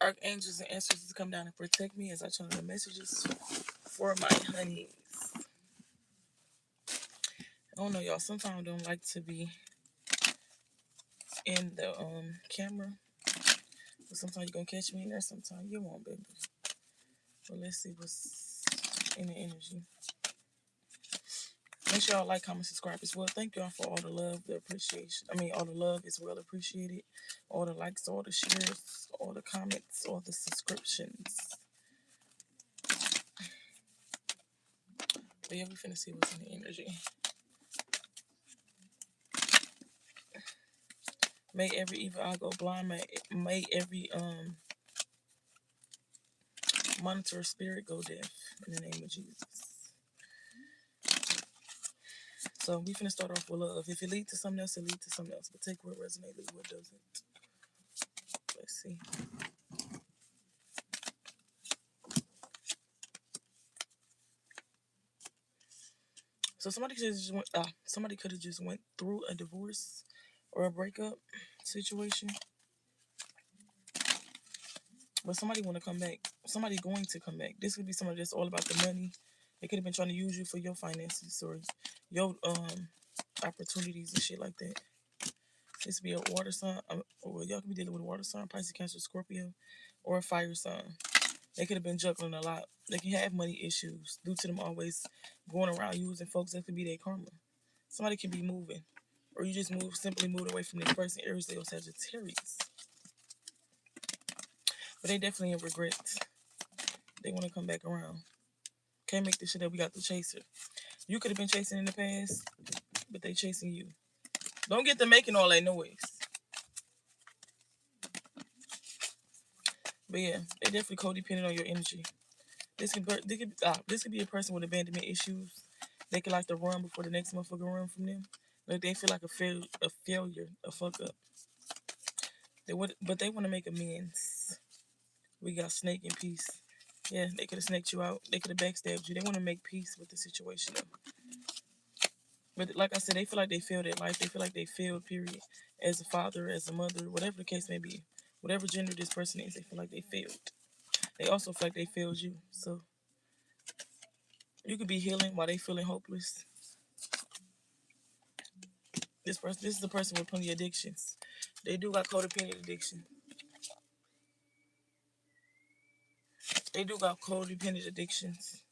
archangels and ancestors to come down and protect me as I channel the messages for my honeys. I don't know, y'all. Sometimes I don't like to be in the camera, but sometimes you're gonna catch me in there. Sometimes you won't, baby. But let's see what's in the energy. Make sure y'all like, comment, subscribe as well. Thank y'all for all the love, the appreciation. I mean, all the love is well appreciated. All the likes, all the shares, all the comments, all the subscriptions. But yeah, we finna see what's in the energy. May every evil eye go blind. May every monitor spirit go deaf in the name of Jesus. So we finna start off with love. If it leads to something else, it leads to something else. But take what resonates, leave what doesn't. Let's see. So somebody could have just went through a divorce or a breakup situation, but somebody want to come back. Somebody going to come back. This could be somebody that's all about the money. They could have been trying to use you for your finances or your opportunities and shit like that. This be a water sign. Well, y'all could be dealing with a water sign, Pisces, Cancer, Scorpio, or a fire sign. They could have been juggling a lot. They can have money issues due to them always going around using folks. That could be their karma. Somebody could be moving, or you just simply moved away from this person. Aries, Leo, Sagittarius. But they definitely have regrets. They want to come back around. Can't make this shit up. We got the chaser. You could have been chasing in the past, but they chasing you. Don't get them making all that noise. But yeah, they definitely codependent on your energy. This could be a person with abandonment issues. They could like to run before the next motherfucker run from them. Like they feel like a failure, a fuck up. But they want to make amends. We got snake in peace. Yeah, they could have snaked you out. They could have backstabbed you. They want to make peace with the situation. But like I said, they feel like they failed at life. They feel like they failed, period. As a father, as a mother, whatever the case may be. Whatever gender this person is, they feel like they failed. They also feel like they failed you. So you could be healing while they feeling hopeless. This is a person with plenty of addictions. They do got codependent addiction. They do got codependent addictions.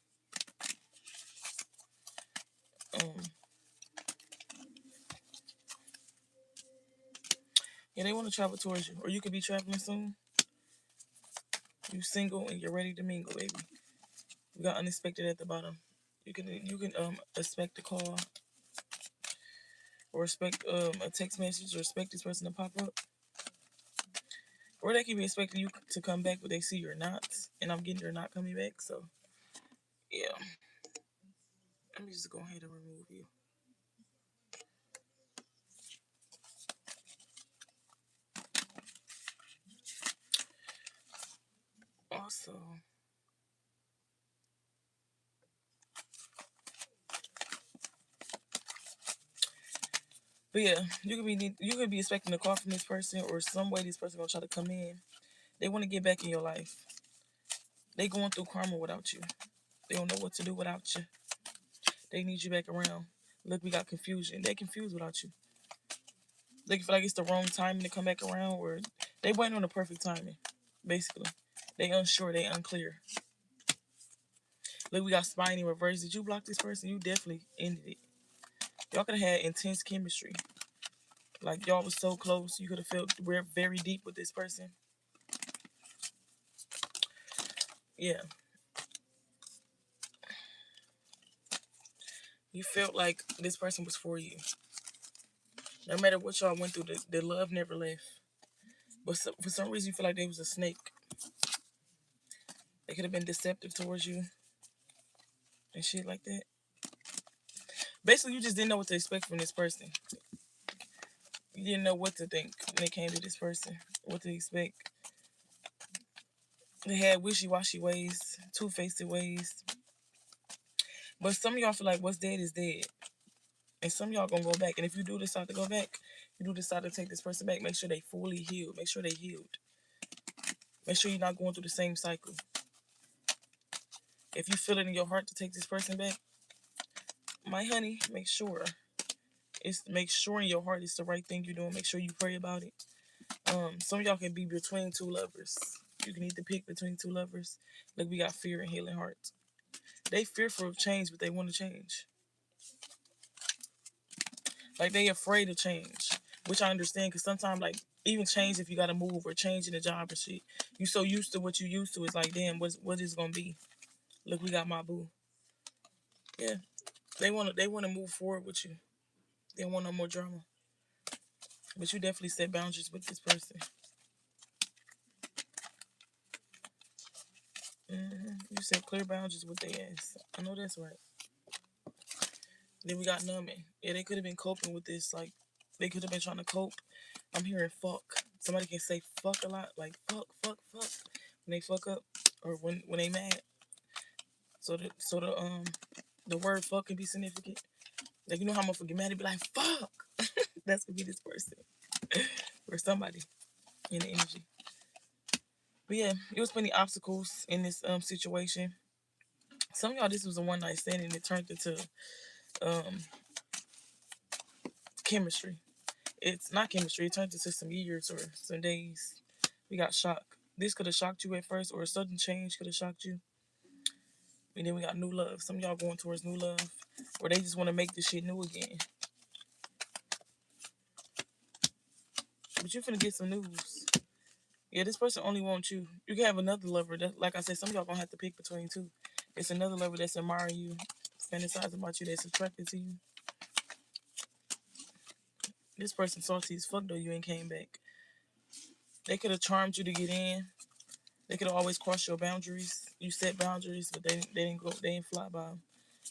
Um, yeah, they want to travel towards you, or you could be traveling soon. You single and you're ready to mingle, baby. We got unexpected at the bottom. You can expect a call or expect a text message or expect this person to pop up. Or they can be expecting you to come back, but they see you're not, and I'm getting you're not coming back. So yeah, let me just go ahead and remove you. Also, but yeah, you could be expecting a call from this person, or some way this person gonna try to come in. They want to get back in your life. They going through karma without you. They don't know what to do without you. They need you back around. Look, we got confusion. They confused without you. They feel like it's the wrong timing to come back around, or they waiting on the perfect timing. Basically, they unsure, they unclear. Look, we got spine in reverse. Did you block this person? You definitely ended it. Y'all could have had intense chemistry. Like y'all was so close. You could have felt very deep with this person. Yeah. You felt like this person was for you. No matter what y'all went through, the love never left. But for some reason, you feel like they was a snake. They could have been deceptive towards you and shit like that. Basically, you just didn't know what to expect from this person. You didn't know what to think when it came to this person, what to expect. They had wishy-washy ways, two-faced ways. But some of y'all feel like what's dead is dead. And some of y'all gonna go back. And if you do decide to go back, you do decide to take this person back, make sure they fully healed. Make sure they healed. Make sure you're not going through the same cycle. If you feel it in your heart to take this person back, my honey, make sure in your heart it's the right thing you're doing. Make sure you pray about it. Some of y'all can be between two lovers. You can either pick between two lovers. Like we got fear and healing hearts. They fearful of change, but they want to change. Like they afraid of change, which I understand because sometimes like even change if you gotta move or change in a job or shit, you so used to what you used to. It's like damn, what is it gonna be? Look, we got my boo. Yeah, they wanna move forward with you. They don't want no more drama. But you definitely set boundaries with this person. You set clear boundaries with their ass. I know that's right. Then we got numbing. Yeah, they could have been coping with this. Like they could have been trying to cope. I'm hearing fuck. Somebody can say fuck a lot, like fuck, fuck, fuck, when they fuck up or when they mad. So the word fuck can be significant. Like you know how I'm gonna get mad and be like fuck. That's gonna be this person or somebody in the energy. But yeah, it was plenty obstacles in this situation. Some of y'all, this was a one night stand and it turned into um chemistry. It's not chemistry. It turned into some years or some days. We got shocked. This could have shocked you at first, or a sudden change could have shocked you. And then we got new love. Some of y'all going towards new love, or they just want to make this shit new again. But you finna get some news. Yeah, this person only wants you. You can have another lover. That, like I said, some of y'all gonna have to pick between two. It's another lover that's admiring you, fantasizing about you, that's attracted to you. This person salty as fuck though you ain't came back. They could have charmed you to get in. They could have always crossed your boundaries. You set boundaries, but they didn't go. They didn't fly by them.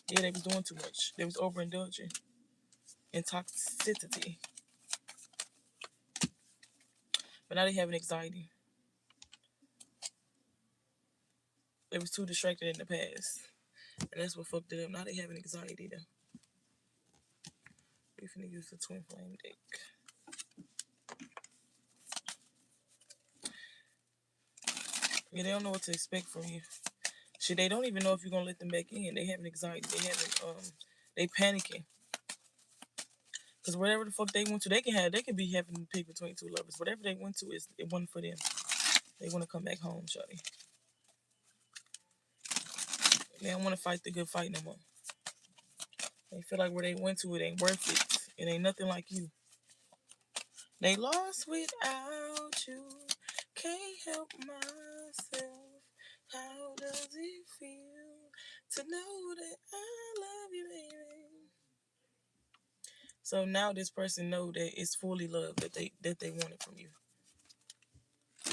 Yeah, they was doing too much. They was overindulging in toxicity. But now they having anxiety. They was too distracted in the past. And that's what fucked it up. Now they having anxiety though. We finna use the twin flame deck. Yeah, they don't know what to expect from you. Shit, they don't even know if you're gonna let them back in. They having anxiety. They panicking. Cause whatever the fuck they went to, they can be having to pick between two lovers. Whatever they went to is it wasn't for them. They wanna come back home, shawty. They don't wanna fight the good fight no more. They feel like where they went to it ain't worth it. It ain't nothing like you. They lost without you. Can't help myself. How does it feel to know that I love you, baby? So now this person know that it's fully love that they wanted from you,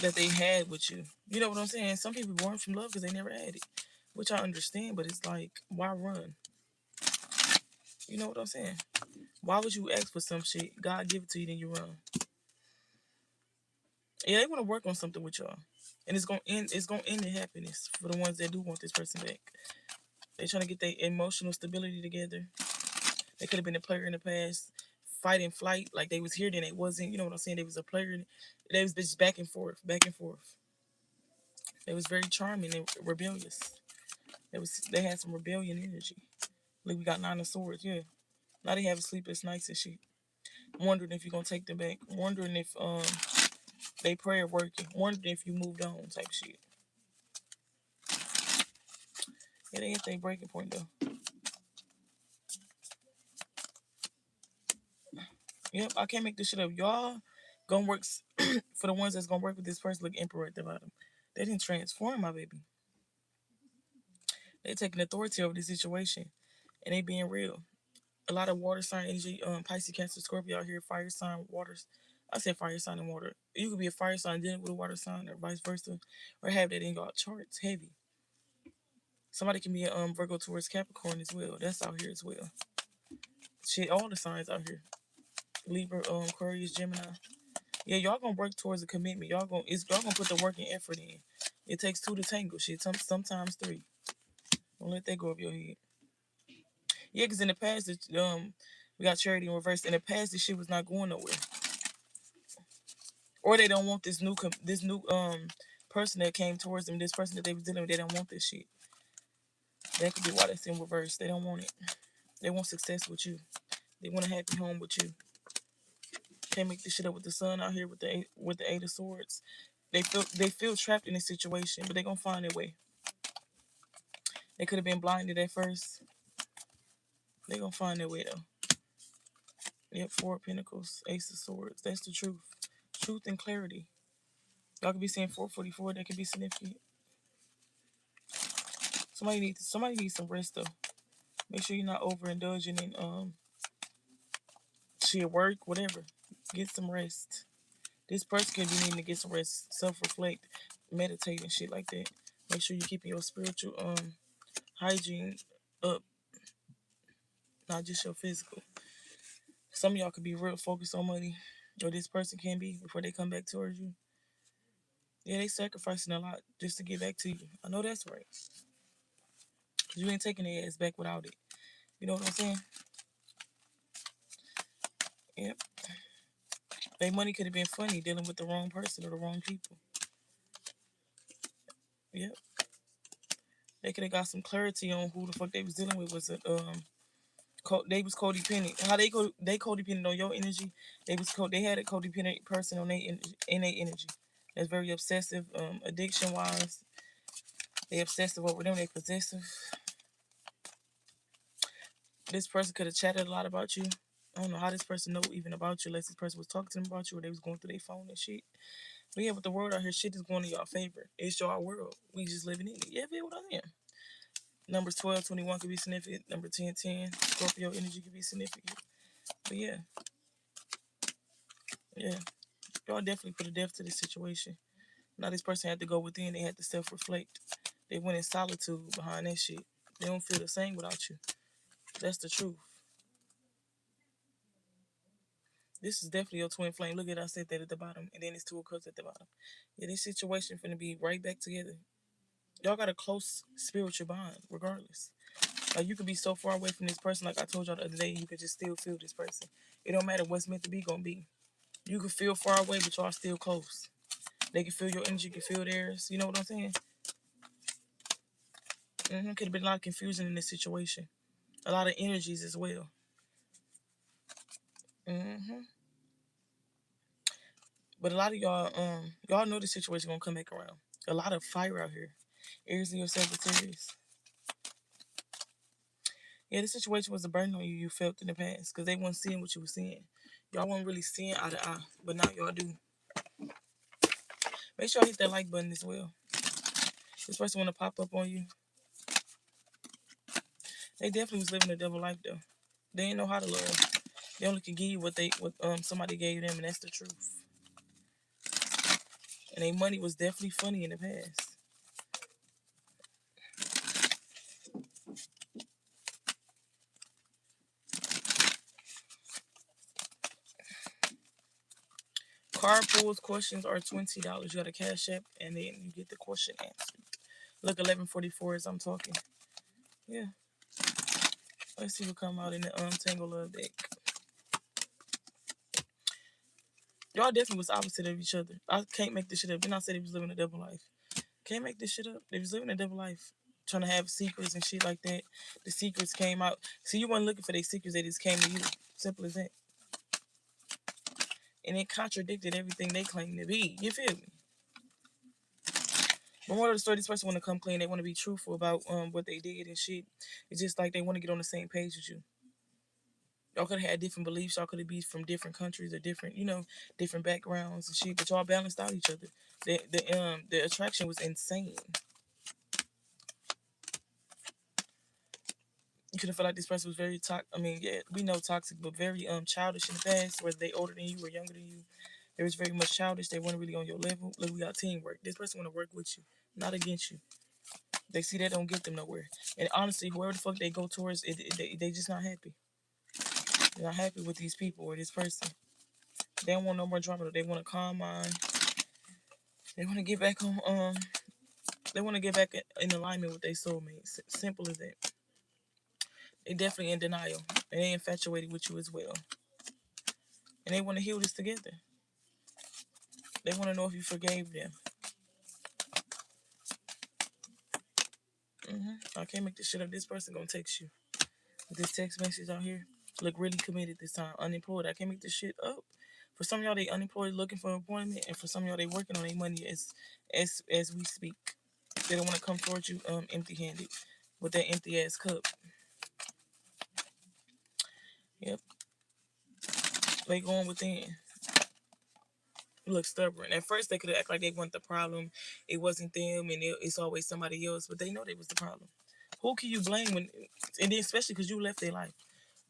that they had with you. You know what I'm saying? Some people born from love because they never had it, which I understand. But it's like, why run? You know what I'm saying? Why would you ask for some shit? God give it to you, then you run. Yeah, they want to work on something with y'all, and it's gonna end. It's gonna end in happiness for the ones that do want this person back. They trying to get their emotional stability together. They could have been a player in the past, fight and flight, like they was here then they wasn't. You know what I'm saying? They was a player. They was just back and forth, back and forth. They was very charming and rebellious. They had some rebellion energy. Like we got 9 of Swords, yeah. Now they have sleepless nights and shit. Wondering if you're gonna take them back. Wondering if they prayer working. Wondering if you moved on type shit. Yeah, they hit their breaking point though. Yep, I can't make this shit up. Y'all gonna work for the ones that's gonna work with this person. Look, Emperor at the bottom. They didn't transform my baby. They taking authority over the situation, and they being real. A lot of water sign energy, Pisces, Cancer, Scorpio out here, fire sign, waters. I said fire sign and water. You could be a fire sign dealing with a water sign, or vice versa, or have that in your charts heavy. Somebody can be a Virgo towards Capricorn as well. That's out here as well. Shit, all the signs out here. Libra, Aquarius, Gemini. Yeah, y'all gonna work towards a commitment. Y'all gonna put the work and effort in. It takes two to tango. Shit, sometimes three. Don't let that go over your head. Yeah, because in the past, we got charity in reverse. In the past, this shit was not going nowhere. Or they don't want this new person that came towards them, this person that they was dealing with, they don't want this shit. That could be why that's in reverse. They don't want it. They want success with you. They want a happy home with you. Can't make this shit up with the sun out here with the Eight of Swords. They feel trapped in this situation, but they gonna find their way. They could have been blinded at first. They gonna find their way though. Yep, Four of Pentacles, Ace of Swords. That's the truth. Truth and clarity. Y'all could be saying 444. That could be significant. Somebody needs some rest though. Make sure you're not overindulging in shit, work, whatever. Get some rest. This person could be needing to get some rest, self-reflect, meditate and shit like that. Make sure you're keeping your spiritual hygiene up, not just your physical. Some of y'all could be real focused on money, or this person can be before they come back towards you. Yeah, they sacrificing a lot just to get back to you. I know that's right. Cause you ain't taking their ass back without it. You know what I'm saying? Yep. Their money could have been funny dealing with the wrong person or the wrong people. Yep. They could have got some clarity on who the fuck they was dealing with. Was it they was codependent. How they codependent on your energy. They had a codependent person on their energy. That's very obsessive. Addiction wise, they obsessive over them. They possessive. This person could have chatted a lot about you. I don't know how this person know even about you unless this person was talking to them about you or they was going through their phone and shit. But yeah, with the world out here, shit is going in y'all favor. It's your world. We just living in it. Yeah, feel what I'm saying? Numbers 12, 21 could be significant. Number 10, 10. Scorpio energy could be significant. But yeah. Yeah. Y'all definitely put a depth to this situation. Now this person had to go within. They had to self-reflect. They went in solitude behind that shit. They don't feel the same without you. That's the truth. This is definitely your twin flame. Look at I said that at the bottom. And then it's Two of Cups at the bottom. Yeah, this situation finna be right back together. Y'all got a close spiritual bond, regardless. Like you could be so far away from this person, like I told y'all the other day, you could just still feel this person. It don't matter what's meant to be gonna be. You could feel far away, but y'all still close. They can feel your energy, you can feel theirs. You know what I'm saying? Could have been a lot of confusion in this situation. A lot of energies as well. But a lot of y'all know the situation gonna come back around. A lot of fire out here. Aries, Leo, Sagittarius. Yeah, this situation was a burden on you. You felt in the past because they weren't seeing what you were seeing. Y'all weren't really seeing eye to eye, but now y'all do. Make sure I hit that like button as well. This person want to pop up on you. They definitely was living a double life though. They ain't know how to love. They only can give you what somebody gave them, and that's the truth. And their money was definitely funny in the past. Card pulls questions are $20. You got a cash app, and then you get the question answered. Look, 1144 as I'm talking. Yeah. Let's see what come out in the Tangle Love deck. Y'all definitely was opposite of each other. I can't make this shit up. Then I said he was living a double life. Can't make this shit up. They was living a double life. Trying to have secrets and shit like that. The secrets came out. See, you weren't looking for their secrets. They just came to you. Simple as that. And it contradicted everything they claimed to be. You feel me? But more of the story, this person want to come clean. They want to be truthful about what they did and shit. It's just like they want to get on the same page with you. Y'all could have had different beliefs. Y'all could have been from different countries or different, different backgrounds and shit. But y'all balanced out each other. The attraction was insane. You could have felt like this person was very toxic. I mean, yeah, we know toxic, but very childish in the past. Whether they older than you or younger than you, they was very much childish. They weren't really on your level. Look, we got teamwork. This person want to work with you, not against you. They see that don't get them nowhere. And honestly, whoever the fuck they go towards, they just not happy. They're not happy with these people or this person. They don't want no more drama. They want a calm mind. They want to get back on. They want to get back in alignment with their soulmates. Simple as that. They definitely in denial, and they infatuated with you as well. And they want to heal this together. They want to know if you forgave them. I can't make this shit up. This person gonna text you with this text message out here. Look really committed this time. Unemployed. I can't make this shit up. For some of y'all, they unemployed looking for employment, and for some of y'all, they working on their money as we speak. They don't want to come towards you empty handed with that empty ass cup. Yep. They going within. Look stubborn. At first, they could act like they weren't the problem. It wasn't them, and it's always somebody else. But they know they was the problem. Who can you blame when? And then especially because you left their life.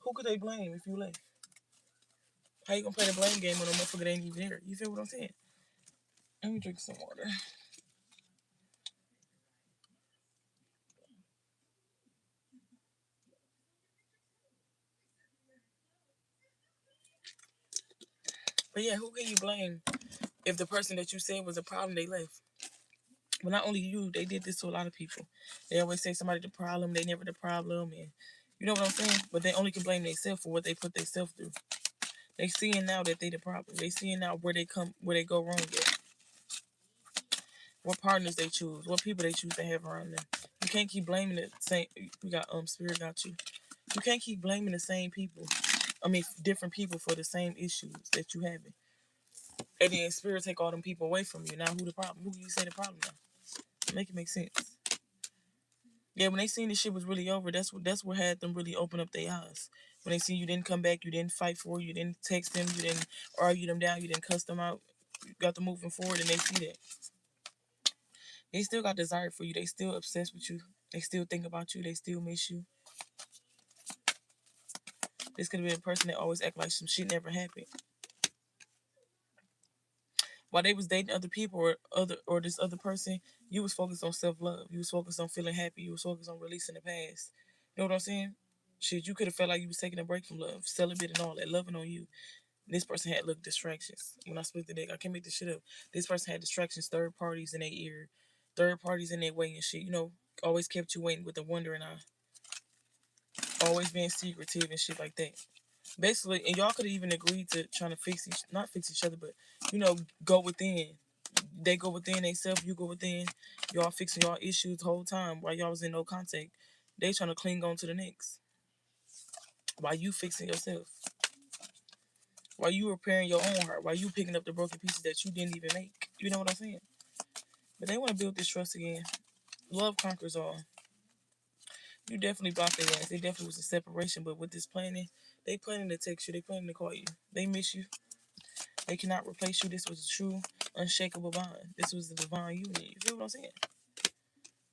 Who could they blame if you left? How you gonna play the blame game when a motherfucker ain't even here? You feel what I'm saying? Let me drink some water. But yeah, who can you blame if the person that you said was a problem they left? But not only you, they did this to a lot of people. They always say somebody the problem, they never the problem, and you know what I'm saying? But they only can blame themselves for what they put themselves through. They seeing now that they the problem. They seeing now where they go wrong at. What partners they choose, what people they choose to have around them. You can't keep blaming the same. We got Spirit got you. You can't keep blaming the same people. I mean, different people for the same issues that you having. And then Spirit take all them people away from you. Now who the problem? Who you say the problem now? Make it make sense. Yeah, when they seen this shit was really over, that's what had them really open up their eyes. When they see you didn't come back, you didn't fight for it, you didn't text them, you didn't argue them down, you didn't cuss them out, you got them moving forward, and they see that. They still got desire for you. They still obsessed with you. They still think about you. They still miss you. This could have been a person that always act like some shit never happened. While they was dating other people or this other person, you was focused on self love. You was focused on feeling happy. You was focused on releasing the past. You know what I'm saying? Shit, you could have felt like you was taking a break from love, celibate and all that, loving on you. This person had look distractions. When I split the dick, I can't make this shit up. This person had distractions, third parties in their ear, third parties in their way and shit. You know, always kept you waiting with a wondering eye. Always being secretive and shit like that. Basically, and y'all could have even agreed to trying to not fix each other, but you know, go within. They go within themselves, you go within. Y'all fixing y'all issues the whole time while y'all was in no contact. They trying to cling on to the next. While you fixing yourself. While you repairing your own heart. While you picking up the broken pieces that you didn't even make. You know what I'm saying? But they want to build this trust again. Love conquers all. You definitely blocked their ass. They definitely was a separation, but with this planning, they planning to text you. They planning to call you. They miss you. They cannot replace you. This was a true, unshakable bond. This was the divine union. You feel what I'm saying?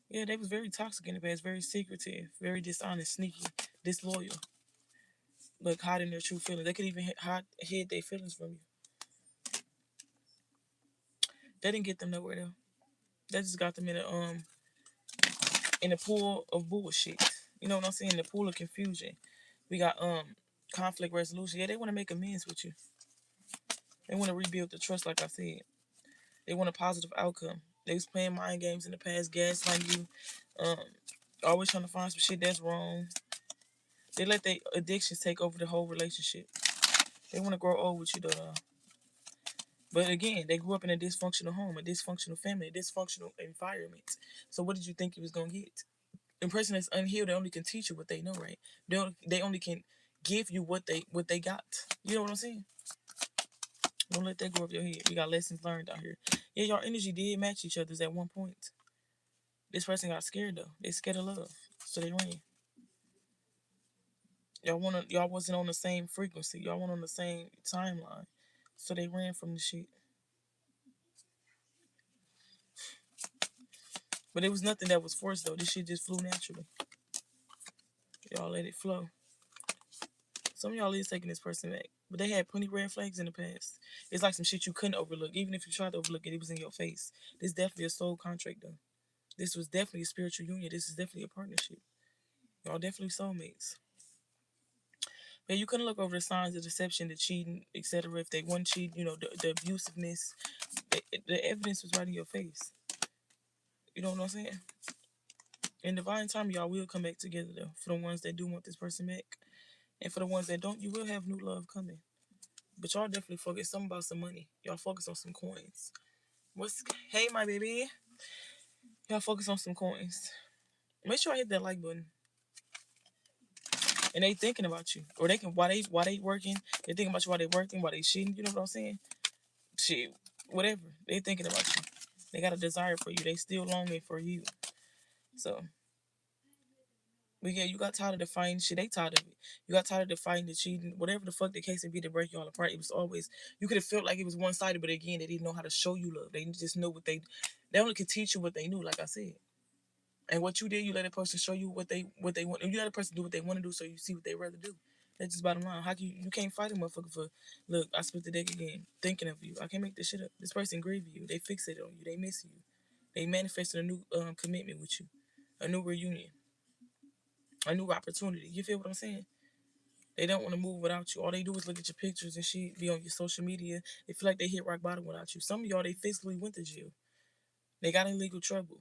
Yeah, they was very toxic in the past, very secretive, very dishonest, sneaky, disloyal. Like hiding their true feelings. They could even hid their feelings from you. That didn't get them nowhere though. That just got them in a pool of bullshit. You know what I'm saying? In the pool of confusion. We got conflict resolution. Yeah, they want to make amends with you. They want to rebuild the trust, like I said. They want a positive outcome. They was playing mind games in the past, gaslighting you, um, always trying to find some shit that's wrong. They let their addictions take over the whole relationship. They want to grow old with you, though. But again, they grew up in a dysfunctional home, a dysfunctional family, a dysfunctional environment. So what did you think you was gonna get? A person that's unhealed, they only can teach you what they know, right? They only can give you what they got. You know what I'm saying? Don't let that go up your head. We got lessons learned out here. Yeah, your energy did match each other's at one point. This person got scared though. They scared of love, so they ran. Y'all wasn't on the same frequency. Y'all weren't on the same timeline, so they ran from the shit. But it was nothing that was forced though. This shit just flew naturally. Y'all let it flow. Some of y'all is taking this person back, but they had plenty of red flags in the past. It's like some shit you couldn't overlook. Even if you tried to overlook it, it was in your face. This is definitely a soul contract though. This was definitely a spiritual union. This is definitely a partnership. Y'all definitely soulmates. But you couldn't look over the signs of deception, the cheating, etc. If they weren't cheating, you know, the abusiveness, the evidence was right in your face. You know what I'm saying? In divine time, y'all will come back together though. For the ones that do want this person back, and for the ones that don't, you will have new love coming. But y'all definitely focus something about some money. Y'all focus on some coins. Hey my baby? Y'all focus on some coins. Make sure I hit that like button. And they thinking about you, or they can while they working, they thinking about you while they working, while they shitting. You know what I'm saying? Shit, whatever. They thinking about you. They got a desire for you. They still longing for you. So, but yeah, you got tired of the fighting shit. They tired of it. You got tired of the fighting, the cheating, whatever the fuck the case may be to break you all apart. It was always you could have felt like it was one sided, but again, they didn't know how to show you love. They just know what they only could teach you what they knew. Like I said. And what you did, you let a person show you what they want. And you let a person do what they want to do, so you see what they rather do. That's just bottom line. How can you can't fight a motherfucker for look? I split the deck again, thinking of you. I can't make this shit up. This person grieve you. They fixate on you. They miss you. They manifested a new commitment with you, a new reunion, a new opportunity. You feel what I'm saying? They don't want to move without you. All they do is look at your pictures and shit, be on your social media. They feel like they hit rock bottom without you. Some of y'all they physically went to jail. They got in legal trouble.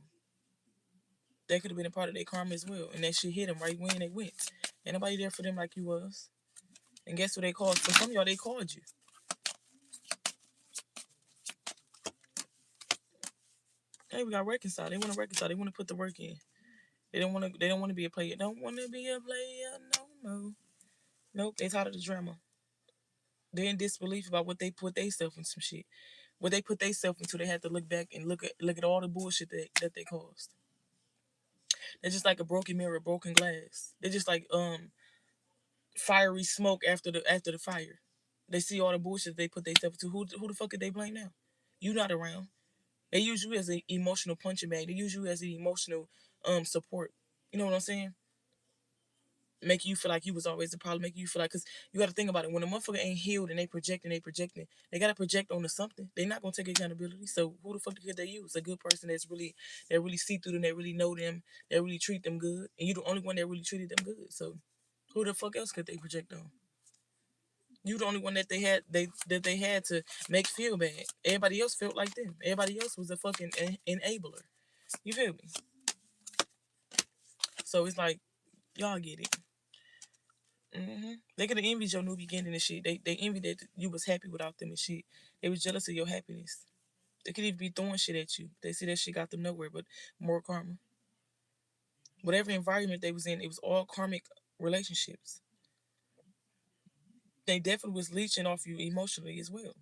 That could have been a part of their karma as well. And that shit hit them right when they went. Ain't nobody there for them like you was. And guess what they called? For some of y'all, they called you. Hey, we got reconciled. They want to reconcile. They want to put the work in. They don't want to. They don't want to be a player. Don't want to be a player no more. Nope. They tired of the drama. They're in disbelief about what they put themselves in some shit. What they put themselves into, they have to look back and look at all the bullshit that they caused. They're just like a broken mirror, broken glass. They're just like fiery smoke after the fire. They see all the bullshit they put themselves to. Who the fuck could they blame now? You not around. They use you as an emotional punching bag. They use you as an emotional support. You know what I'm saying? Make you feel like you was always the problem. Make you feel like, because you got to think about it. When a motherfucker ain't healed and they projecting, they got to project onto something. They not gonna take accountability. So who the fuck could they use? A good person that really see through them, that really know them, that really treat them good, and you the only one that really treated them good. So who the fuck else could they project on? You the only one that they had to make feel bad. Everybody else felt like them. Everybody else was a fucking enabler. You feel me? So it's like y'all get it. They could have envied your new beginning and shit. They envied that you was happy without them and shit. They was jealous of your happiness. They could even be throwing shit at you. They see that shit got them nowhere, but more karma. Whatever environment they was in, it was all karmic relationships. They definitely was leeching off you emotionally as well.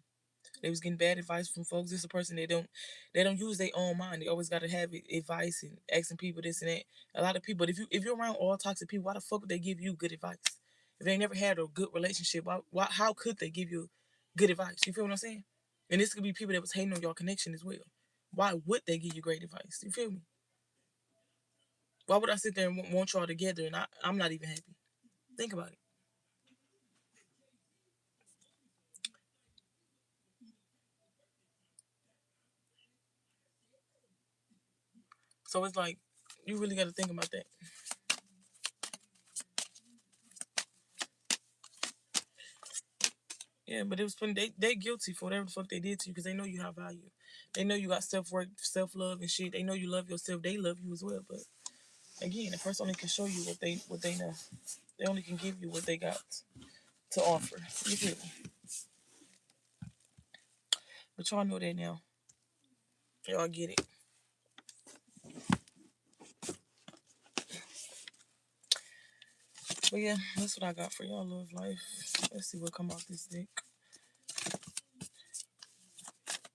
They was getting bad advice from folks. This is a person they don't use their own mind. They always gotta have advice and asking people this and that. A lot of people, if you're around all toxic people, why the fuck would they give you good advice? If they never had a good relationship, how could they give you good advice? You feel what I'm saying? And this could be people that was hating on your connection as well. Why would they give you great advice? You feel me? Why would I sit there and want y'all together and I'm not even happy? Think about it. So it's like you really got to think about that. Yeah, but it was funny. They guilty for whatever the fuck they did to you because they know you have value. They know you got self worth, self love and shit. They know you love yourself. They love you as well. But again, the person only can show you what they know. They only can give you what they got to offer. You feel me? But y'all know that now. Y'all get it. But yeah, that's what I got for y'all. Love life. Let's see what come off this dick.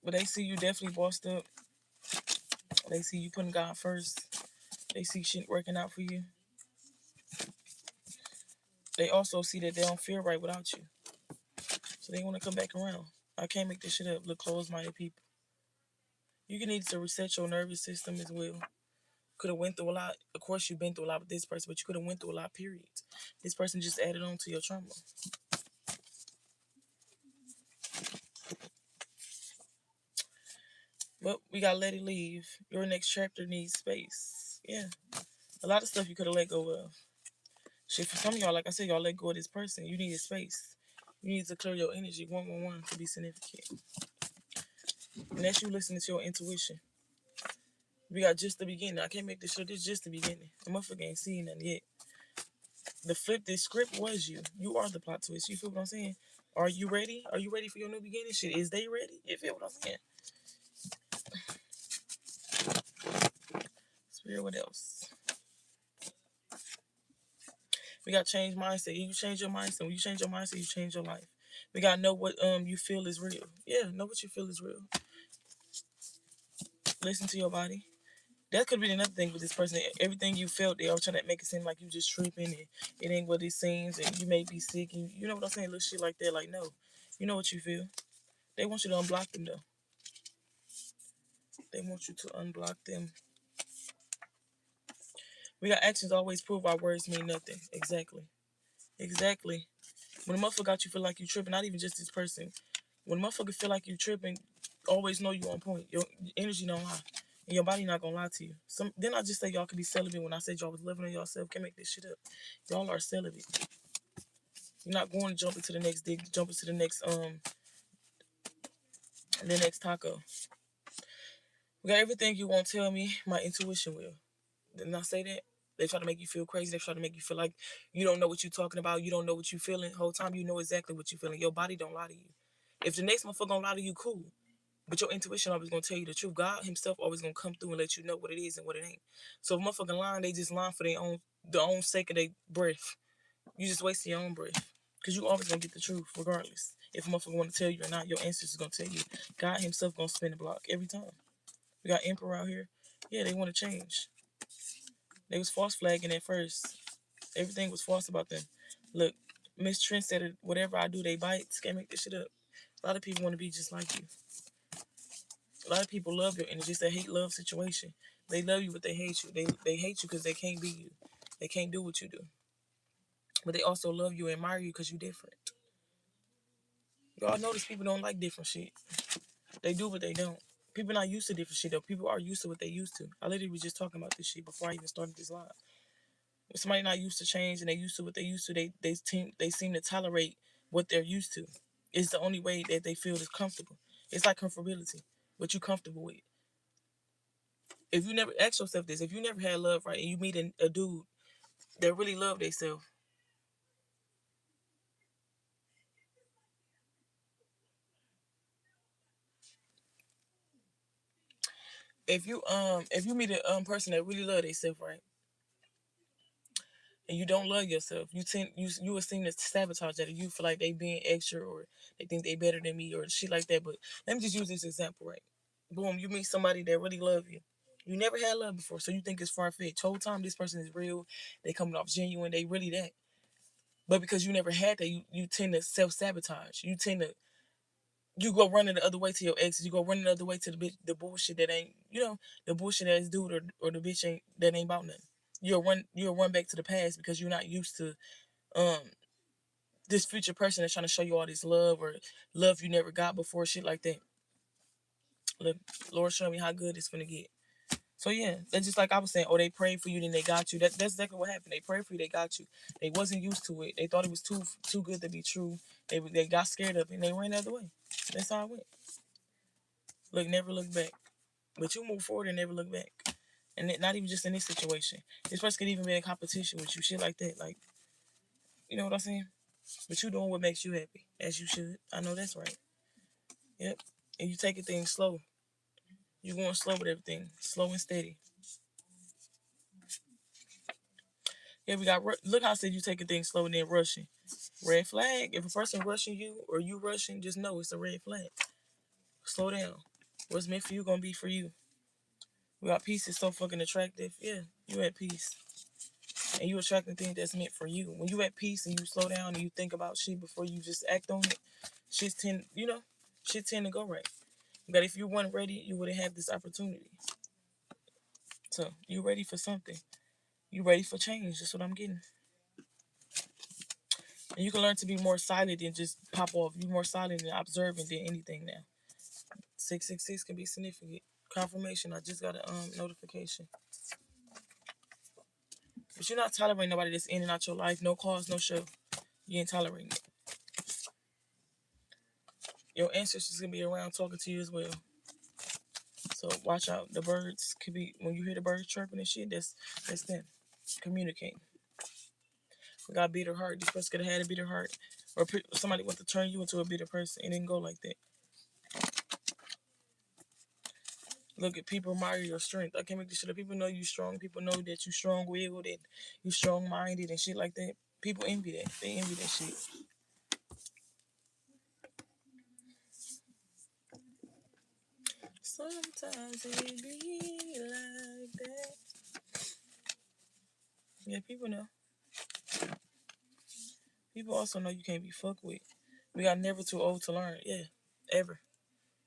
But they see you definitely bossed up. They see you putting God first. They see shit working out for you. They also see that they don't feel right without you. So they want to come back around. I can't make this shit up. Look, closed-minded people. You can need to reset your nervous system as well. Could have went through a lot. Of course, you've been through a lot with this person, but you could have went through a lot. Period. This person just added on to your trauma. But we gotta let it leave. Your next chapter needs space. Yeah, a lot of stuff you could have let go of. Shit, for some of y'all, like I said, y'all let go of this person. You needed space. You need to clear your energy 111 to be significant. And that's you listening to your intuition. We got just the beginning. I can't make this shit. This is just the beginning. The motherfucker ain't seen nothing yet. The flip this script was you. You are the plot twist. You feel what I'm saying? Are you ready? Are you ready for your new beginning? Shit, is they ready? You feel what I'm saying? Spirit, what else? We got change mindset. You change your mindset. When you change your mindset, you change your life. We gotta know what you feel is real. Yeah, know what you feel is real. Listen to your body. That could be another thing with this person. Everything you felt, they all trying to make it seem like you just tripping and it ain't what it seems, and you may be sick. And you know what I'm saying? Little shit like that. Like, no, you know what you feel. They want you to unblock them though. They want you to unblock them. We got actions always prove our words mean nothing. Exactly. Exactly. When a motherfucker got you feel like you tripping, not even just this person. When a motherfucker feel like you tripping, always know you on point. Your energy don't lie. And your body not gonna lie to you. Then I just say y'all could be celibate when I said y'all was living on yourself. Can't make this shit up. Y'all are celibate. You're not going to jump into the next dig, jump into the next taco. We got everything you won't tell me, my intuition will. Didn't I say that? They try to make you feel crazy. They try to make you feel like you don't know what you're talking about. You don't know what you're feeling. The whole time you know exactly what you're feeling. Your body don't lie to you. If the next motherfucker gonna lie to you, cool. But your intuition always gonna tell you the truth. God himself always gonna come through and let you know what it is and what it ain't. So if motherfucking lying, they just lying for their own sake of their breath. You just wasting your own breath. Cause you always gonna get the truth regardless. If a motherfucker wanna tell you or not, your ancestors gonna tell you. God himself gonna spin the block every time. We got Emperor out here. Yeah, they wanna change. They was false flagging at first. Everything was false about them. Look, Miss Trent said whatever I do, they bite. Can't make this shit up. A lot of people want to be just like you. A lot of people love your energy. It's a hate-love situation. They love you, but they hate you. They hate you because they can't be you. They can't do what you do. But they also love you and admire you because you're different. Y'all notice people don't like different shit. They do, but they don't. People not used to different shit though. People are used to what they used to. I literally was just talking about this shit before I even started this live. If somebody not used to change and they used to what they used to, they seem to tolerate what they're used to. It's the only way that they feel is comfortable. It's like comfortability, what you comfortable with. If you never ask yourself this, if you never had love, right, and you meet a dude that really love themselves, if you meet a person that really love themselves, right, and you don't love yourself, you will seem to sabotage that. Or you feel like they being extra, or they think they better than me, or shit like that. But let me just use this example, right? Boom, you meet somebody that really love you. You never had love before, so you think it's far fetched. Whole time this person is real, they coming off genuine, they really that. But because you never had that, you tend to self sabotage. You go running the other way to your exes. You go running the other way to the bullshit that ain't, the bullshit that is dude or the bitch that ain't about nothing. You'll run back to the past because you're not used to um this future person that's trying to show you all this love or love you never got before, shit like that. Look, Lord, show me how good it's gonna get. So yeah, that's just like I was saying. Oh, they prayed for you, then they got you. That's exactly what happened. They prayed for you, they got you. They wasn't used to it. They thought it was too good to be true. They got scared of it and they ran the other way. That's how it went. Look, never look back. But you move forward and never look back. And not even just in this situation. This person could even be in competition with you, shit like that. Like, you know what I'm saying? But you doing what makes you happy, as you should. I know that's right. Yep. And you taking things slow. You going slow with everything, slow and steady. Yeah, we got. Look how I said you taking things slow and then rushing. Red flag. If a person rushing you or you rushing, just know it's a red flag. Slow down. What's meant for you gonna be for you. We got peace is so fucking attractive. Yeah, you at peace. And you attracting things that's meant for you. When you at peace and you slow down and you think about shit before you just act on it, shit tend to go right. But if you weren't ready, you wouldn't have this opportunity. So you ready for something. You ready for change. That's what I'm getting. And you can learn to be more silent than just pop off. Be more silent and observant than anything now. 666 can be significant. Confirmation. I just got a notification. But you're not tolerating nobody that's in and out your life. No cause, no show. You ain't tolerating it. Your ancestors gonna be around talking to you as well. So watch out. The birds could be when you hear the birds chirping and shit. That's them communicating. We got a bitter heart. This person could have had a bitter heart, or somebody want to turn you into a bitter person. It didn't go like that. Look at people admire your strength. I can't make this shit up. People know you strong. People know that you strong willed and you strong minded and shit like that. People envy that. They envy that shit. Sometimes it be like that. Yeah, people know. People also know you can't be fucked with. We got never too old to learn. Yeah, ever.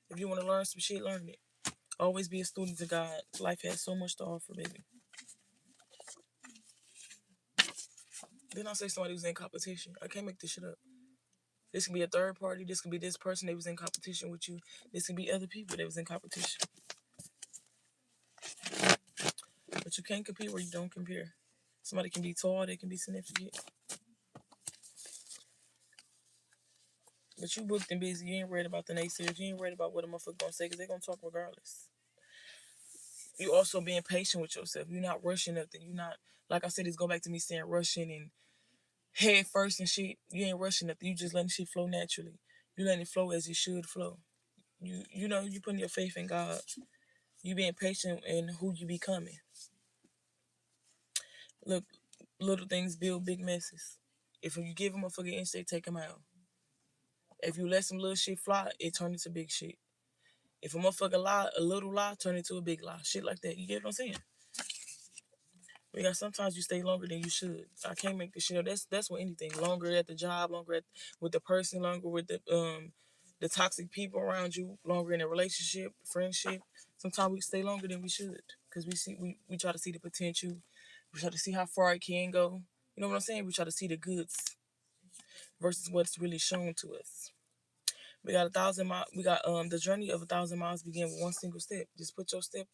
If you want to learn some shit, learn it. Always be a student to God. Life has so much to offer, baby. Then I say somebody was in competition. I can't make this shit up. This can be a third party. This can be this person that was in competition with you. This can be other people that was in competition. But you can't compete where you don't compare. Somebody can be tall, they can be significant. But you booked and busy. You ain't worried about the naysayers. You ain't worried about what a motherfucker gonna say because they gonna talk regardless. You also being patient with yourself. You're not rushing nothing. You're not, like I said, it's go back to me saying rushing and head first and shit. You ain't rushing nothing. You just letting shit flow naturally. You letting it flow as it should flow. You know, you putting your faith in God. You being patient in who you becoming. Look, little things build big messes. If you give them a fucking inch, they take them out. If you let some little shit fly, it turn into big shit. If a motherfucker lie, a little lie turn into a big lie. Shit like that. You get what I'm saying? Because sometimes you stay longer than you should. I can't make this shit up. That's with anything. Longer at the job, longer with the person, longer with the toxic people around you, longer in a relationship, friendship. Sometimes we stay longer than we should. Because we try to see the potential. We try to see how far it can go. You know what I'm saying? We try to see the goods versus what's really shown to us. We got 1,000 miles. We got the journey of 1,000 miles begin with one single step. Just put your step,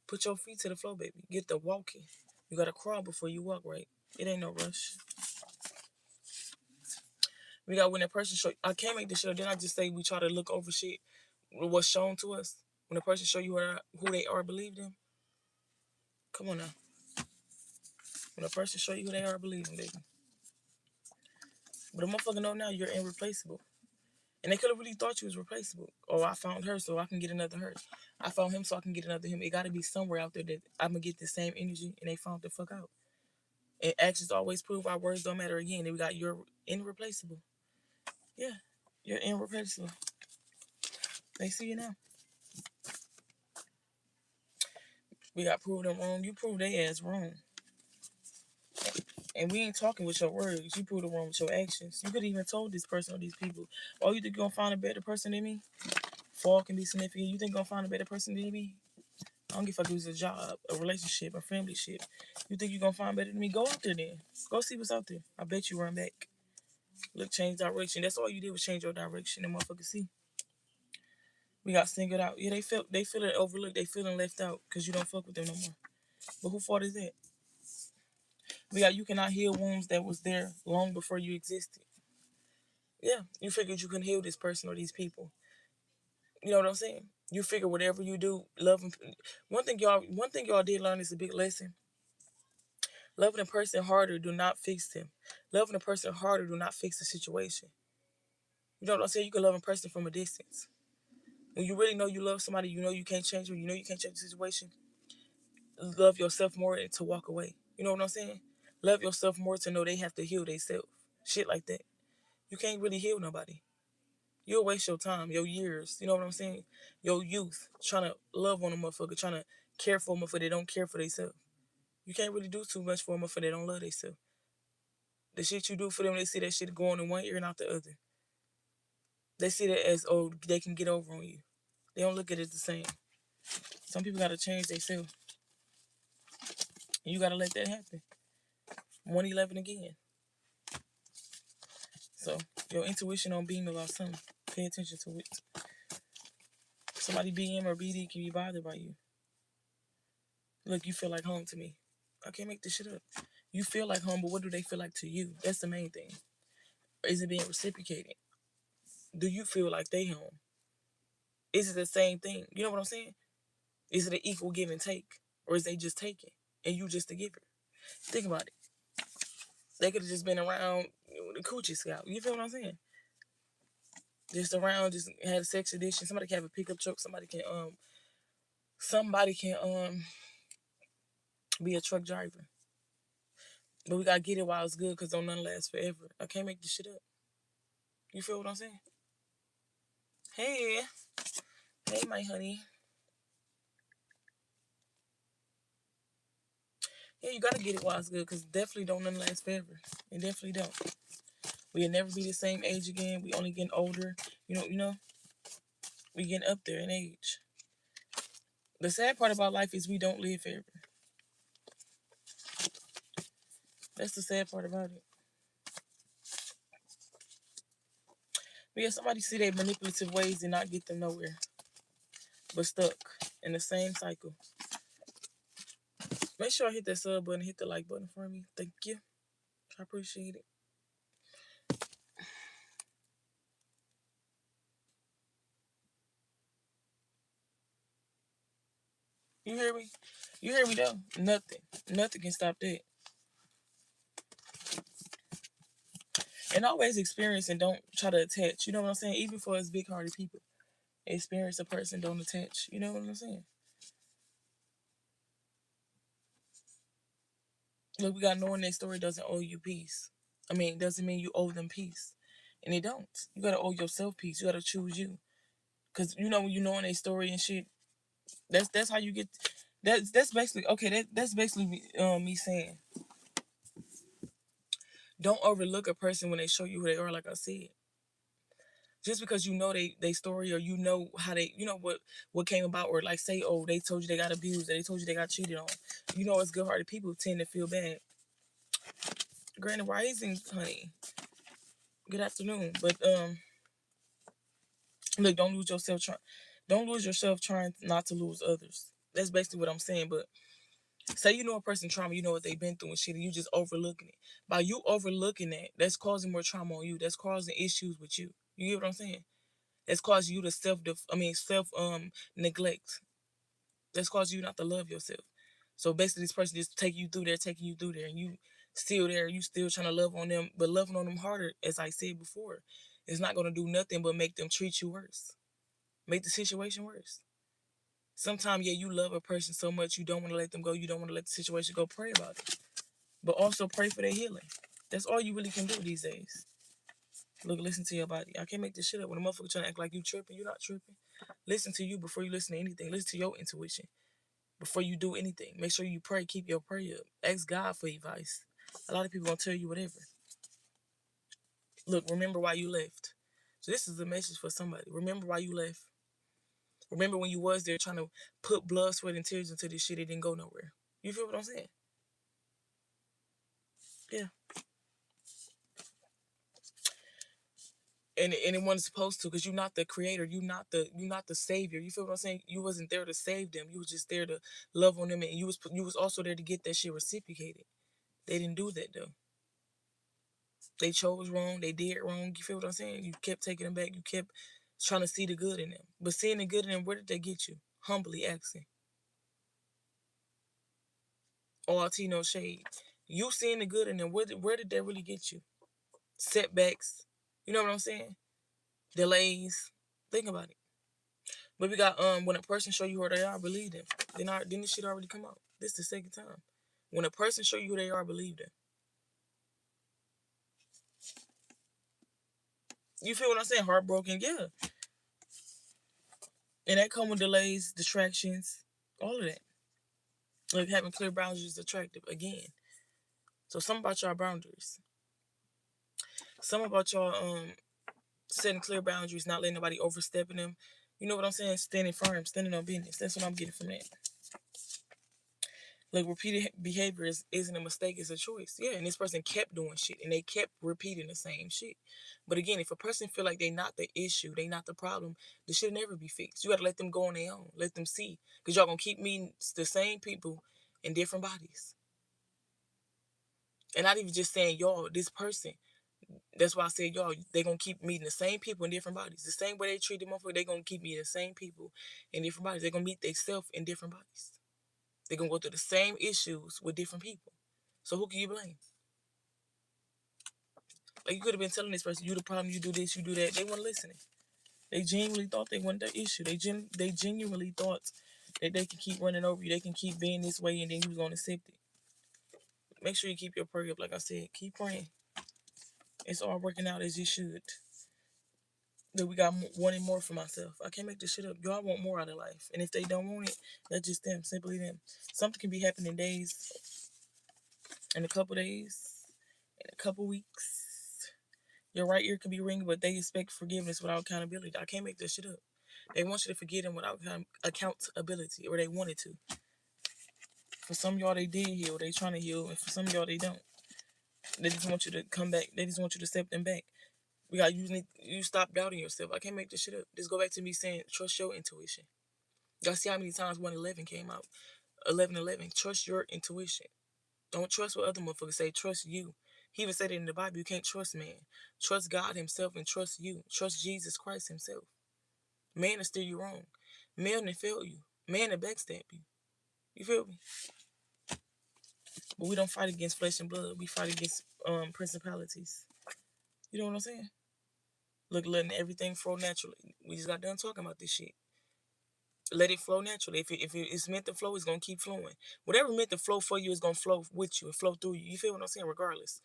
put your feet to the floor, baby. Get the walking. You gotta crawl before you walk, right? It ain't no rush. We got when a person show. I can't make this shit up. Then I just say we try to look over shit. What's shown to us. When a person show you who they are, believe them. Come on now. When a person show you who they are, believe them, baby. But a motherfucker know now you're irreplaceable. And they could have really thought you was replaceable. Oh, I found her so I can get another her. I found him so I can get another him. It got to be somewhere out there that I'm going to get the same energy and they found the fuck out. And actions always prove our words don't matter again. And we got you're irreplaceable. Yeah, you're irreplaceable. They see you now. We got proved them wrong. You proved their ass wrong. And we ain't talking with your words. You proved it wrong with your actions. You could have even told this person or these people, oh, you think you're going to find a better person than me? Fall can be significant. You think you're going to find a better person than me? I don't give a fuck if it's a job, a relationship, a family ship. You think you're gonna find better than me? Go out there then. Go see what's out there. I bet you run back. Look, change direction. That's all you did was change your direction and motherfuckers see. We got singled out. Yeah, they feeling overlooked. They feeling left out because you don't fuck with them no more. But who fault is that? We got you cannot heal wounds that was there long before you existed. Yeah, you figured you can heal this person or these people. You know what I'm saying? You figure whatever you do, love them. One thing y'all did learn is a big lesson. Loving a person harder do not fix them. Loving a person harder do not fix the situation. You know what I'm saying? You can love a person from a distance. When you really know you love somebody, you know you can't change them, you know you can't change the situation, love yourself more and to walk away. You know what I'm saying? Love yourself more to know they have to heal themselves. Shit like that. You can't really heal nobody. You'll waste your time, your years, you know what I'm saying? Your youth trying to love on a motherfucker, trying to care for a motherfucker that don't care for themselves. You can't really do too much for a motherfucker that don't love themselves. The shit you do for them, they see that shit going in one ear and out the other. They see that as, oh, they can get over on you. They don't look at it the same. Some people gotta change themselves. And you gotta let that happen. 111 again. So your intuition on being about something. Pay attention to it. Somebody BM or BD can be bothered by you. Look, you feel like home to me. I can't make this shit up. You feel like home, but what do they feel like to you? That's the main thing. Is it being reciprocated? Do you feel like they home? Is it the same thing? You know what I'm saying? Is it an equal give and take? Or is they just taking and you just the giver? Think about it. They could have just been around the coochie scout. You feel what I'm saying? Just around, just had a sex addiction. Somebody can have a pickup truck. Somebody can be a truck driver. But we gotta get it while it's good, cause don't none last forever. I can't make this shit up. You feel what I'm saying? Hey, hey, my honey. Yeah, you gotta get it while it's good, cause definitely don't none last forever. It definitely don't. We'll never be the same age again. We only getting older. We getting up there in age. The sad part about life is we don't live forever. That's the sad part about it. But yeah, somebody see their manipulative ways and not get them nowhere, but stuck in the same cycle. Make sure I hit that sub button, hit the like button for me. Thank you. I appreciate it. You hear me? You hear me though? Nothing. Nothing can stop that. And always experience and don't try to attach. You know what I'm saying? Even for us big hearted people. Experience a person, don't attach. You know what I'm saying? Look, we got knowing their story doesn't owe you peace. I mean, it doesn't mean you owe them peace. And it don't. You gotta owe yourself peace. You gotta choose you. Cause you know when you knowing their story and shit, that's how you get. That's basically okay. That's basically me saying, don't overlook a person when they show you who they are. Like I said, just because you know they story, or you know how they, you know what came about, or like say, oh, they told you they got abused, or they told you they got cheated on. You know, as good hearted people tend to feel bad. Granted rising, honey. Good afternoon, but look, don't lose yourself trying not to lose others. That's basically what I'm saying. But say you know a person trauma, you know what they've been through and shit, and you just overlooking it. By you overlooking that, that's causing more trauma on you. That's causing issues with you. You get what I'm saying? That's causing you to self neglect. That's causing you not to love yourself. So basically, this person just taking you through there, and you still there. You still trying to love on them, but loving on them harder, as I said before, is not gonna do nothing but make them treat you worse, make the situation worse. Sometimes, yeah, you love a person so much you don't want to let them go. You don't want to let the situation go. Pray about it, but also pray for their healing. That's all you really can do these days. Look, listen to your body. I can't make this shit up. When a motherfucker trying to act like you tripping, you're not tripping. Listen to you before you listen to anything. Listen to your intuition before you do anything. Make sure you pray. Keep your prayer up. Ask God for advice. A lot of people gonna tell you whatever. Look, remember why you left. So this is a message for somebody. Remember why you left. Remember when you was there trying to put blood, sweat, and tears into this shit. It didn't go nowhere. You feel what I'm saying? Yeah. And it wasn't supposed to, because you're not the creator. You're not the savior. You feel what I'm saying? You wasn't there to save them. You was just there to love on them, and you was also there to get that shit reciprocated. They didn't do that though. They chose wrong. They did wrong. You feel what I'm saying? You kept taking them back. You kept trying to see the good in them. But seeing the good in them, where did they get you? Humbly asking. All tea, no shade. You seeing the good in them, where did they really get you? Setbacks. You know what I'm saying? Delays. Think about it. But we got when a person show you who they are, believe them. Didn't this shit already come out? This is the second time. When a person show you who they are, believe them. You feel what I'm saying? Heartbroken, yeah. And that come with delays, distractions, all of that. Like having clear boundaries is attractive again. So some about y'all boundaries. Some about y'all setting clear boundaries, not letting nobody overstepping them. You know what I'm saying? Standing firm, standing on business. That's what I'm getting from that. Like repeated behavior isn't a mistake, it's a choice. Yeah, and this person kept doing shit and they kept repeating the same shit. But again, if a person feel like they not the issue, they not the problem, the shit never be fixed. You gotta let them go on their own. Let them see. Cause y'all gonna keep meeting the same people in different bodies. And not even just saying y'all, this person. That's why I said y'all, they gonna keep meeting the same people in different bodies. The same way they treat them motherfucker, they gonna keep meeting the same people in different bodies. They gonna meet themselves in different bodies. They're gonna go through the same issues with different people. So who can you blame? Like you could have been telling this person, you the problem, you do this, you do that. They weren't listening. They genuinely thought they weren't the issue. They genuinely thought that they can keep running over you. They can keep being this way and then you was gonna accept it. make sure you keep your prayer up. Like I said, keep praying. It's all working out as it should. That we got wanting more for myself. I can't make this shit up. Y'all want more out of life, and if they don't want it, that's just them. Simply them. Something can be happening days, in a couple days, in a couple weeks. Your right ear could be ringing, but they expect forgiveness without accountability. I can't make this shit up. They want you to forgive them without accountability, or they wanted to. For some of y'all, they did heal. They trying to heal, and for some of y'all, they don't. They just want you to come back. They just want you to step them back. You stop doubting yourself. I can't make this shit up. Just go back to me saying trust your intuition. Y'all see how many times 111 came out? 11:11. Trust your intuition. Don't trust what other motherfuckers say. Trust you. He even said it in the Bible. You can't trust man. Trust God himself and trust you. Trust Jesus Christ himself. Man will steer you wrong. Man will fail you. Man will backstab you. You feel me? But we don't fight against flesh and blood. We fight against principalities. You know what I'm saying? Look, letting everything flow naturally. We just got done talking about this shit. Let it flow naturally. If it's meant to flow, it's gonna keep flowing. Whatever meant to flow for you is gonna flow with you and flow through you. You feel what I'm saying? Regardless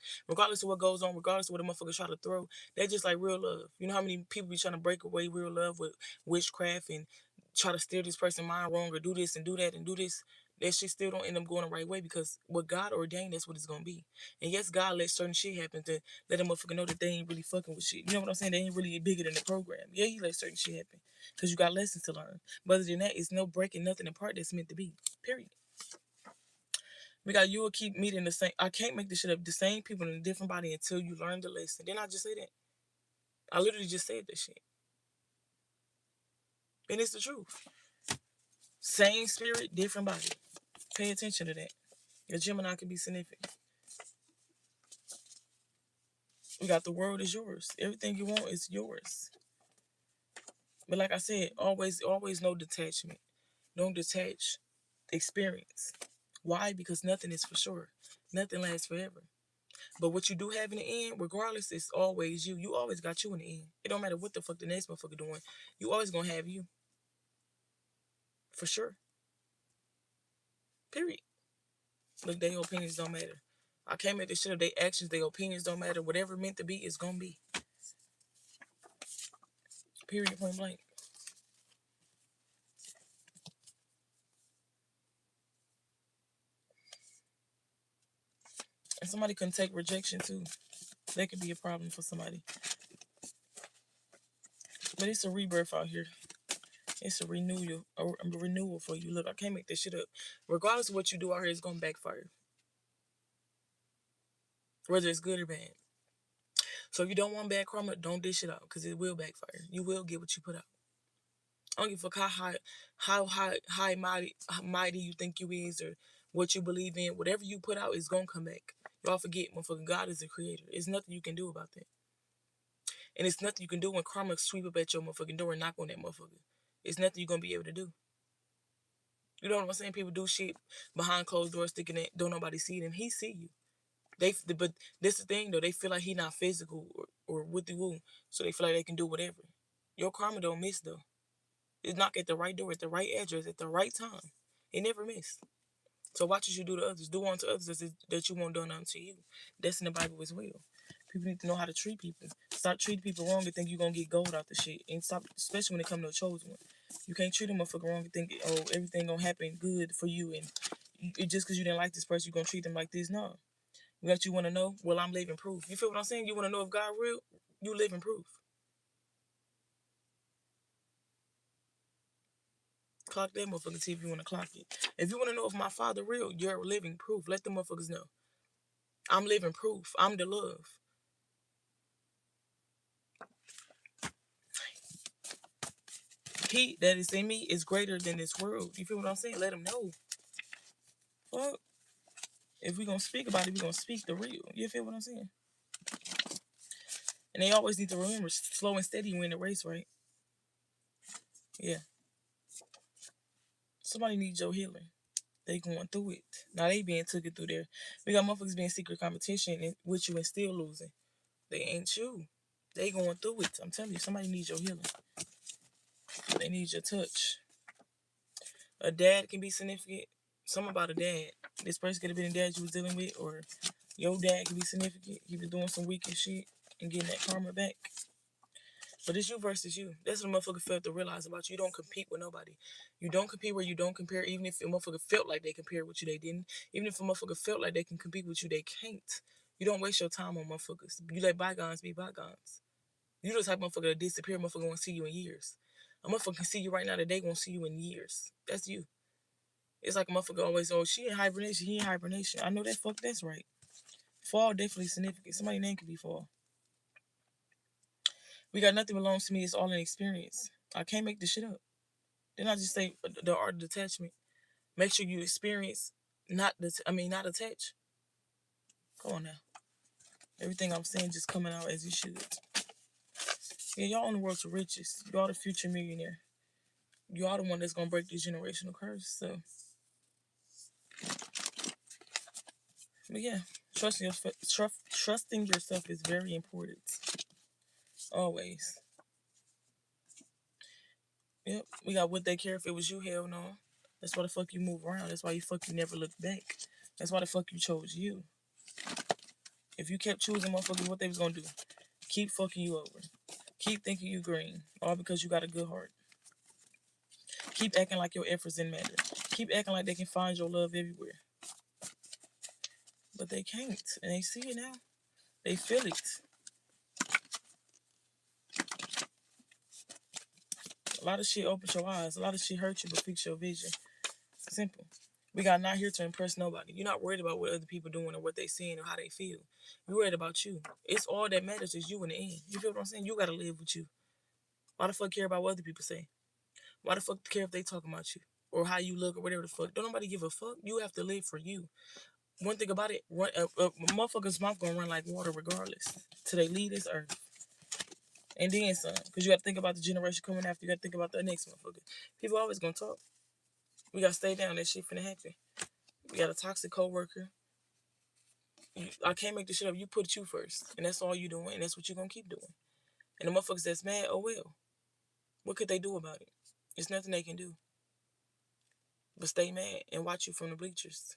of what goes on, regardless of what the motherfuckers try to throw, they just like real love. You know how many people be trying to break away real love with witchcraft and try to steer this person's mind wrong or do this and do that and do this. That shit still don't end up going the right way because what God ordained, that's what it's gonna be. And yes, God let certain shit happen to let a motherfucker know that they ain't really fucking with shit. You know what I'm saying? They ain't really bigger than the program. Yeah, he let certain shit happen because you got lessons to learn. But other than that, it's no breaking nothing apart that's meant to be. Period. Because you will keep meeting the same. I can't make this shit up. The same people in a different body until you learn the lesson. Then I just say that. I literally just said that shit. And it's the truth. Same spirit, different body. Pay attention to that. Your Gemini can be significant. We got the world is yours. Everything you want is yours. But like I said, always no detachment. Don't detach experience. Why? Because nothing is for sure. Nothing lasts forever. But what you do have in the end, regardless, it's always you. You always got you in the end. It don't matter what the fuck the next motherfucker doing. You always gonna have you. For sure. Period. Look, their opinions don't matter. I can't make this shit up. Their actions, their opinions don't matter. Whatever meant to be is gonna be. Period, point blank. And somebody can take rejection too. That could be a problem for somebody. But it's a rebirth out here. It's a renewal for you. Look, I can't make this shit up. Regardless of what you do out here, it's gonna backfire. Whether it's good or bad. So if you don't want bad karma, don't dish it out because it will backfire. You will get what you put out. I don't give a fuck how high mighty you think you is or what you believe in. Whatever you put out is gonna come back. Y'all forget, motherfucker, God is the creator. There's nothing you can do about that. And it's nothing you can do when karma sweep up at your motherfucking door and knock on that motherfucker. It's nothing you're gonna be able to do. You know what I'm saying? People do shit behind closed doors, thinking that don't nobody see them. He see you. But this the thing though. They feel like he not physical or with the woo, so they feel like they can do whatever. Your karma don't miss though. It's knock at the right door, at the right address, at the right time. It never miss. So watch what you do to others. Do unto others that you won't done unto you. That's in the Bible as well. People need to know how to treat people. Stop treating people wrong and think you're gonna get gold out the shit. And stop, especially when it comes to a chosen one. You can't treat a motherfucker wrong and think, oh, everything gonna happen good for you and just because you didn't like this person, you're gonna treat them like this. No. What you wanna know? Well, I'm living proof. You feel what I'm saying? You wanna know if God real? You living proof. Clock that motherfucker, see if you wanna clock it. If you wanna know if my father real, you're living proof. Let the motherfuckers know. I'm living proof. I'm the love. He that is in me is greater than this world. You feel what I'm saying? Let them know. Fuck. If we gonna speak about it, we gonna speak the real. You feel what I'm saying? And they always need to remember, slow and steady win the race, right? Yeah. Somebody needs your healing. They going through it. Now they being took it through there. We got motherfuckers being secret competition with you and still losing. They ain't you. They going through it. I'm telling you, somebody needs your healing. They need your touch. A dad can be significant. Something about a dad. This person could have been the dad you was dealing with, or your dad could be significant. He was doing some wicked shit and getting that karma back. But it's you versus you. That's what a motherfucker felt to realize about you. You don't compete with nobody. You don't compete where you don't compare. Even if a motherfucker felt like they compared with you, they didn't. Even if a motherfucker felt like they can compete with you, they can't. You don't waste your time on motherfuckers. You let bygones be bygones. You the type of motherfucker that disappear. Motherfucker won't see you in years. A motherfucker can see you right now today, won't see you in years. That's you. It's like a motherfucker always, oh, she in hibernation, he in hibernation. I know that fuck, that's right. Fall definitely significant. Somebody's name could be fall. We got nothing belongs to me. It's all an experience. I can't make this shit up. Then I just say the art of detachment. Make sure you experience, not attach. Come on now. Everything I'm saying just coming out as you should. Yeah, y'all on the road to riches. Y'all the future millionaire. Y'all the one that's gonna break this generational curse. So, but yeah, trusting yourself is very important. Always. Yep. We got would they care if it was you? Hell no. That's why the fuck you move around. That's why you never look back. That's why the fuck you chose you. If you kept choosing motherfuckers, what they was gonna do? Keep fucking you over. Keep thinking you green. All because you got a good heart. Keep acting like your efforts didn't matter. Keep acting like they can find your love everywhere. But they can't. And they see it now. They feel it. A lot of shit opens your eyes. A lot of shit hurts you but fix your vision. Simple. We got not here to impress nobody. You're not worried about what other people doing or what they seeing or how they feel. You're worried about you. It's all that matters is you in the end. You feel what I'm saying? You gotta live with you. Why the fuck care about what other people say? Why the fuck care if they talking about you or how you look or whatever the fuck? Don't nobody give a fuck. You have to live for you. One thing about it, a motherfucker's mouth gonna run like water regardless till they leave this earth. And then some, because you got to think about the generation coming after. You got to think about the next motherfucker. People always gonna talk. We gotta stay down. That shit finna happen. We got a toxic coworker. I can't make this shit up. You put you first, and that's all you doing, and that's what you gonna keep doing. And the motherfuckers that's mad, oh well. What could they do about it? There's nothing they can do but stay mad and watch you from the bleachers.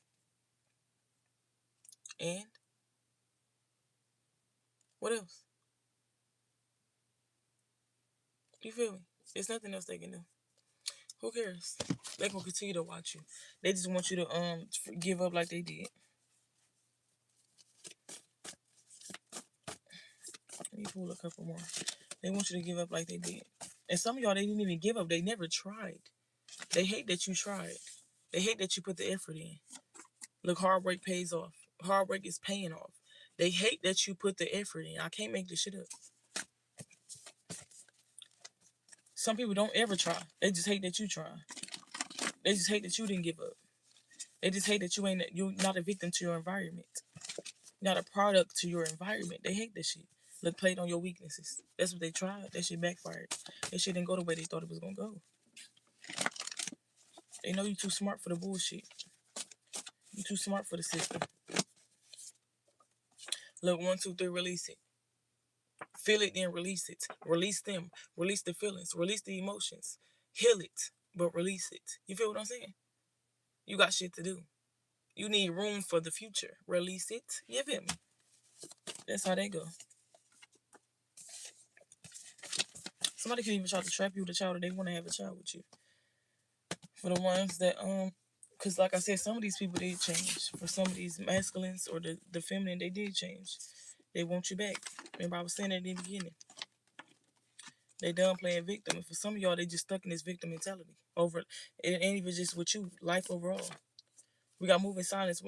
And what else? You feel me? There's nothing else they can do. Who cares? They gonna continue to watch you. They just want you to give up like they did. Let me pull a couple more. They want you to give up like they did. And some of y'all, they didn't even give up. They never tried. They hate that you tried. They hate that you put the effort in. Look, hard work pays off. Hard work is paying off. They hate that you put the effort in. I can't make this shit up. Some people don't ever try. They just hate that you try. They just hate that you didn't give up. They just hate that you're not a victim to your environment. You're not a product to your environment. They hate that shit. Look, played on your weaknesses. That's what they tried. That shit backfired. That shit didn't go the way they thought it was gonna go. They know you too smart for the bullshit. You too smart for the system. Look, 1, 2, 3, release it. Feel it, then release it. Release them. Release the feelings. Release the emotions. Heal it, but release it. You feel what I'm saying? You got shit to do. You need room for the future. Release it. You feel me? That's how they go. Somebody could even try to trap you with a child, or they want to have a child with you. For the ones that because like I said, some of these people did change. For some of these masculines or the feminine, they did change. They want you back. Remember I was saying that in the beginning. They done playing victim, and for some of y'all, they just stuck in this victim mentality. Over it ain't even just with you. Life overall. We got moving silence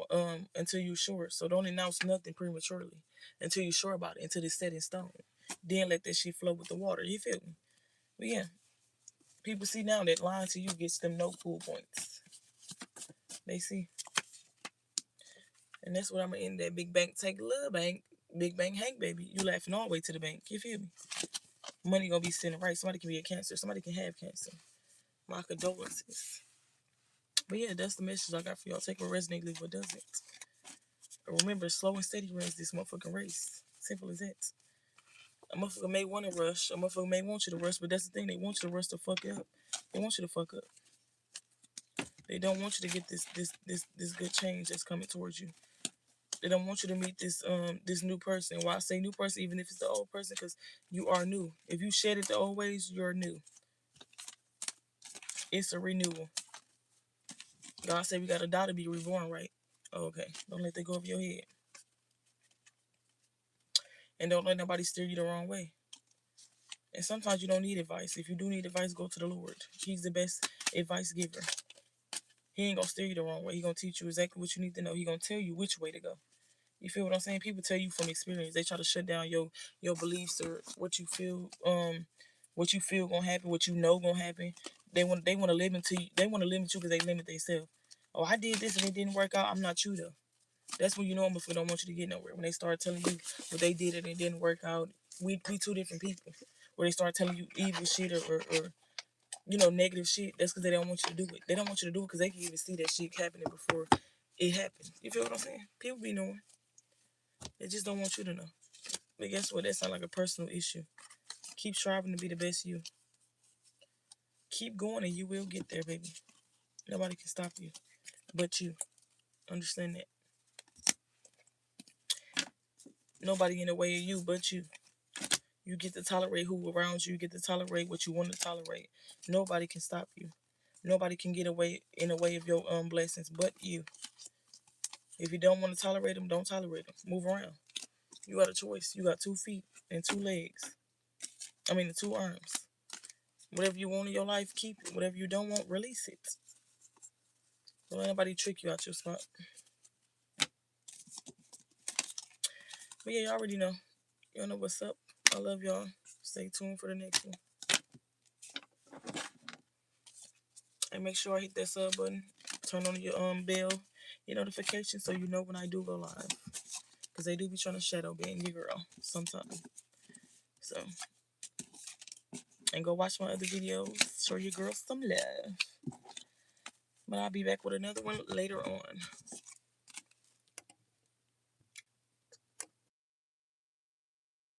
until you're sure. So don't announce nothing prematurely until you're sure about it. Until it's set in stone. Then let that shit flow with the water. You feel me? But yeah, people see now that lying to you gets them no cool points. They see. And that's what I'm gonna end that big bank take a little bank. Big bank Hank, baby. You laughing all the way to the bank. You feel me? Money gonna be sitting right. Somebody can be a cancer. Somebody can have cancer. My condolences. But yeah, that's the message I got for y'all. Take what resonates, leave what doesn't. Remember, slow and steady wins this motherfucking race. Simple as that. A motherfucker may want to rush. A motherfucker may want you to rush, but that's the thing. They want you to rush the fuck up. They want you to fuck up. They don't want you to get this good change that's coming towards you. They don't want you to meet this new person. Why I say new person, even if it's the old person, because you are new. If you shed it the old ways, you're new. It's a renewal. God said we got to die to be reborn, right? Okay. Don't let that go over your head. And don't let nobody steer you the wrong way. And sometimes you don't need advice. If you do need advice, go to the Lord. He's the best advice giver. He ain't gonna steer you the wrong way. He gonna teach you exactly what you need to know. He gonna tell you which way to go. You feel what I'm saying? People tell you from experience. They try to shut down your beliefs or what you feel gonna happen, what you know gonna happen. They want to limit to you. They want to limit you because they limit themselves. Oh, I did this and it didn't work out. I'm not you though. That's when you know them before they don't want you to get nowhere. When they start telling you what they did and it didn't work out. We two different people. Where they start telling you evil shit or negative shit. That's because they don't want you to do it. They don't want you to do it because they can even see that shit happening before it happens. You feel what I'm saying? People be knowing. They just don't want you to know. But guess what? That sounds like a personal issue. Keep striving to be the best you. Keep going and you will get there, baby. Nobody can stop you but you. Understand that. Nobody in the way of you but you. You get to tolerate who around you. You get to tolerate what you want to tolerate. Nobody can stop you. Nobody can get away in the way of your blessings but you. If you don't want to tolerate them, don't tolerate them. Move around. You got a choice. You got 2 feet and 2 legs. I mean, 2 arms. Whatever you want in your life, keep it. Whatever you don't want, release it. Don't let anybody trick you out your spot. But yeah, you already know. Y'all know what's up. I love y'all. Stay tuned for the next one. And make sure I hit that sub button. Turn on your bell, your notification so you know when I do go live. Because they do be trying to shadow ban your girl sometimes. So, and go watch my other videos. Show your girl some love. But I'll be back with another one later on.